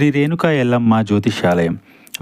శ్రీ రేణుకా ఎల్లమ్మ జ్యోతిష్యాలయం.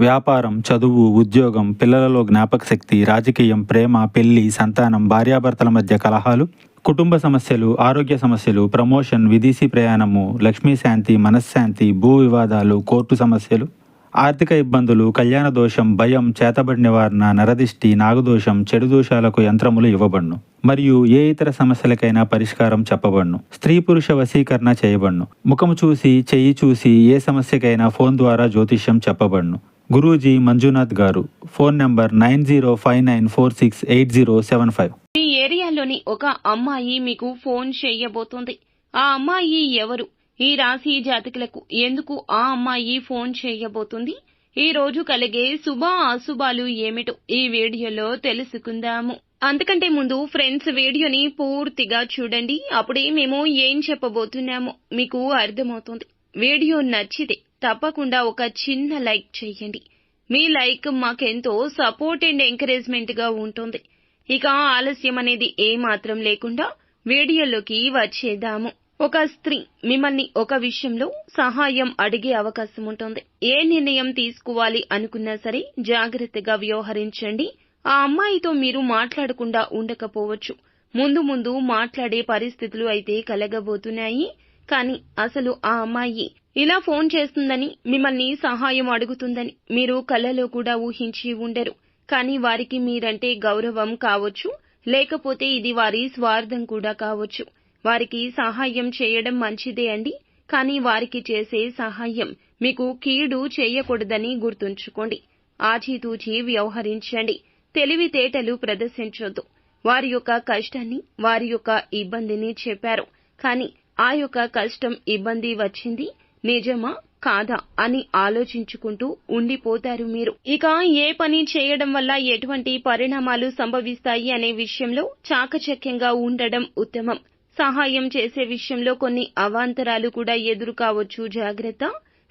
వ్యాపారం, చదువు, ఉద్యోగం, పిల్లలలో జ్ఞాపకశక్తి, రాజకీయం, ప్రేమ, పెళ్లి, సంతానం, భార్యాభర్తల మధ్య కలహాలు, కుటుంబ సమస్యలు, ఆరోగ్య సమస్యలు, ప్రమోషన్, విదేశీ ప్రయాణము, లక్ష్మీ శాంతి, మనశ్శాంతి, భూ వివాదాలు, కోర్టు సమస్యలు, ఆర్థిక ఇబ్బందులు, కళ్యాణ దోషం, భయం, చేతబడి నివారణ, నరదిష్టి, నాగదోషం, చెడు దోషాలకు యంత్రములు ఇవ్వబడును. మరియు ఏ ఇతర సమస్యలకైనా పరిష్కారం చెప్పబడును. స్త్రీ పురుష వశీకరణ చేయబడును. ముఖము చూసి, చెయ్యి చూసి ఏ సమస్యకైనా ఫోన్ ద్వారా జ్యోతిష్యం చెప్పబడును. గురూజీ మంజునాథ్ గారు. Phone number 9059468075. మీ ఏరియాలోని ఒక అమ్మాయి మీకు ఫోన్ చేయబోతోంది. ఆ అమ్మాయి ఎవరు? ఈ రాశి జాతకులకు ఎందుకు ఆ అమ్మాయి ఫోన్ చేయబోతుంది? ఈ రోజు కలిగే శుభ అశుభాలు ఏమిటో ఈ వీడియోలో తెలుసుకుందాము. అంతకంటే ముందు ఫ్రెండ్స్, వీడియోని పూర్తిగా చూడండి. అప్పుడే మేము ఏం చెప్పబోతున్నామో మీకు అర్థమవుతుంది. వీడియో నచ్చితే తప్పకుండా ఒక చిన్న లైక్ చేయండి. మీ లైక్ మాకెంతో సపోర్ట్ అండ్ ఎంకరేజ్మెంట్ గా ఉంటుంది. ఇక ఆలస్యం అనేది ఏమాత్రం లేకుండా వీడియోలోకి వచ్చేద్దాము. ఒక స్త్రీ మిమ్మల్ని ఒక విషయంలో సహాయం అడిగే అవకాశం ఉంటుంది. ఏ నిర్ణయం తీసుకోవాలి అనుకున్నా సరే జాగ్రత్తగా వ్యవహరించండి. ఆ అమ్మాయితో మీరు మాట్లాడకుండా ఉండకపోవచ్చు. ముందు ముందు మాట్లాడే పరిస్థితులు అయితే కలగబోతున్నాయి. కానీ అసలు ఆ అమ్మాయి ఇలా ఫోన్ చేస్తుందని, మిమ్మల్ని సహాయం అడుగుతుందని మీరు కలలో కూడా ఊహించి ఉండరు. కానీ వారికి మీరంటే గౌరవం కావచ్చు, లేకపోతే ఇది వారి స్వార్థం కూడా కావచ్చు. వారికి సహాయం చేయడం మంచిదే అండి. కానీ వారికి చేసే సహాయం మీకు కీడు చేయకూడదని గుర్తుంచుకోండి. ఆచితూచి వ్యవహరించండి. తెలివితేటలు ప్రదర్శించొద్దు. వారి యొక్క కష్టాన్ని, వారి యొక్క ఇబ్బందిని చెప్పారు. కానీ ఆ యొక్క కష్టం, ఇబ్బంది వచ్చింది నిజమా కాదా అని ఆలోచించుకుంటూ ఉండిపోతారు మీరు. ఇక ఏ పని చేయడం వల్ల ఎటువంటి పరిణామాలు సంభవిస్తాయి అనే విషయంలో చాకచక్యంగా ఉండడం ఉత్తమం. సహాయం చేసే విషయంలో కొన్ని అవాంతరాలు కూడా ఎదురు కావచ్చు, జాగ్రత్త.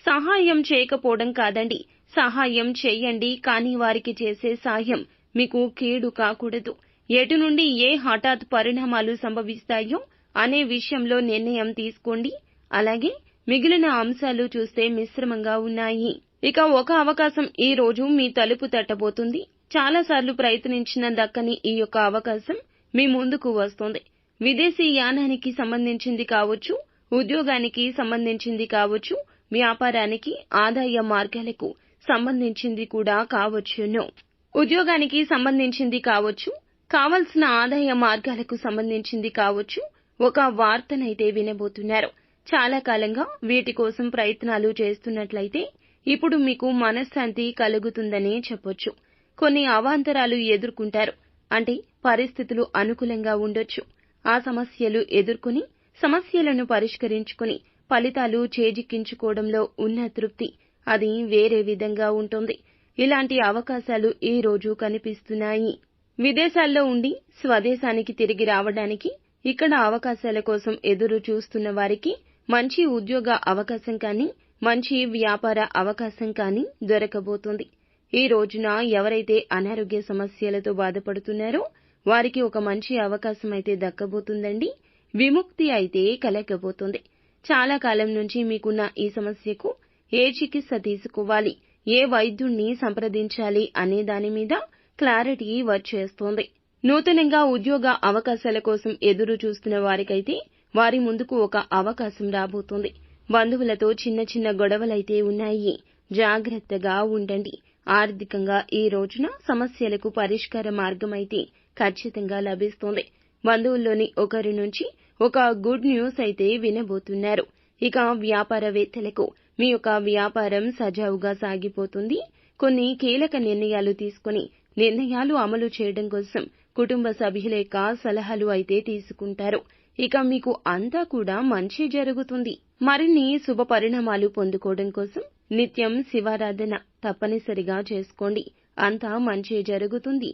సహాయం చేయకపోవడం కాదండి, సహాయం చేయండి. కానీ వారికి చేసే సాయం మీకు కీడు కాకూడదు. ఎటు నుండి ఏ హఠాత్ పరిణామాలు సంభవిస్తాయో అనే విషయంలో నిర్ణయం తీసుకోండి. అలాగే మిగిలిన అంశాలు చూస్తే మిశ్రమంగా ఉన్నాయి. ఇక ఒక అవకాశం ఈ రోజు మీ తలుపు తట్టబోతుంది. చాలాసార్లు ప్రయత్నించిన దక్కని ఈ యొక్క అవకాశం మీ ముందుకు వస్తుంది. విదేశీ యానానికి సంబంధించింది కావచ్చు, ఉద్యోగానికి సంబంధించింది కావచ్చు, వ్యాపారానికి, ఆదాయ మార్గాలకు సంబంధించింది కూడా కావచ్చును. ఉద్యోగానికి సంబంధించింది కావచ్చు, కావలసిన ఆదాయ మార్గాలకు సంబంధించింది కావచ్చు. ఒక వార్తనైతే వినబోతున్నారు. చాలా కాలంగా వీటి కోసం ప్రయత్నాలు చేస్తున్నట్లయితే ఇప్పుడు మీకు మనశ్శాంతి కలుగుతుందనే చెప్పొచ్చు. కొన్ని అవాంతరాలు ఎదుర్కొంటారు. అంటే పరిస్థితులు అనుకూలంగా ఉండొచ్చు. ఆ సమస్యలు ఎదుర్కొని, సమస్యలను పరిష్కరించుకుని ఫలితాలు చేజిక్కించుకోవడంలో ఉన్న తృప్తి అది వేరే విధంగా ఉంటుంది. ఇలాంటి అవకాశాలు ఈ రోజు కనిపిస్తున్నాయి. విదేశాల్లో ఉండి స్వదేశానికి తిరిగి రావడానికి, ఇక్కడ అవకాశాల కోసం ఎదురు చూస్తున్న వారికి మంచి ఉద్యోగ అవకాశం కానీ, మంచి వ్యాపార అవకాశం కానీ దొరకబోతుంది. ఈ రోజున ఎవరైతే అనారోగ్య సమస్యలతో బాధపడుతున్నారో వారికి ఒక మంచి అవకాశం అయితే దక్కబోతుందండి. విముక్తి అయితే కలగబోతుంది. చాలా కాలం నుంచి మీకున్న ఈ సమస్యకు ఏ చికిత్స తీసుకోవాలి, ఏ వైద్యుణ్ణి సంప్రదించాలి అనే దాని మీద క్లారిటీ వచ్చేస్తోంది. నూతనంగా ఉద్యోగ అవకాశాల కోసం ఎదురు చూస్తున్న వారికైతే వారి ముందుకు ఒక అవకాశం రాబోతోంది. బంధువులతో చిన్న చిన్న గొడవలైతే ఉన్నాయి. జాగ్రత్తగా ఉండండి. ఆర్థికంగా ఈ రోజున సమస్యలకు పరిష్కార మార్గం అయితే ఖచ్చితంగా లభిస్తుంది. బంధువుల్లోని ఒకరి నుంచి ఒక గుడ్ న్యూస్ అయితే వినబోతున్నారు. ఇక వ్యాపారవేత్తలకు మీ యొక్క వ్యాపారం సజావుగా సాగిపోతుంది. కొన్ని కీలక నిర్ణయాలు తీసుకుని నిర్ణయాలు అమలు చేయడం కోసం కుటుంబ సభ్యుల యొక్క సలహాలు అయితే తీసుకుంటారు. ఇక మీకు అంతా కూడా మంచి జరుగుతుంది. మరిన్ని శుభ పరిణామాలు పొందుకోవడం కోసం నిత్యం శివారాధన తప్పనిసరిగా చేసుకోండి. అంతా మంచి జరుగుతుంది.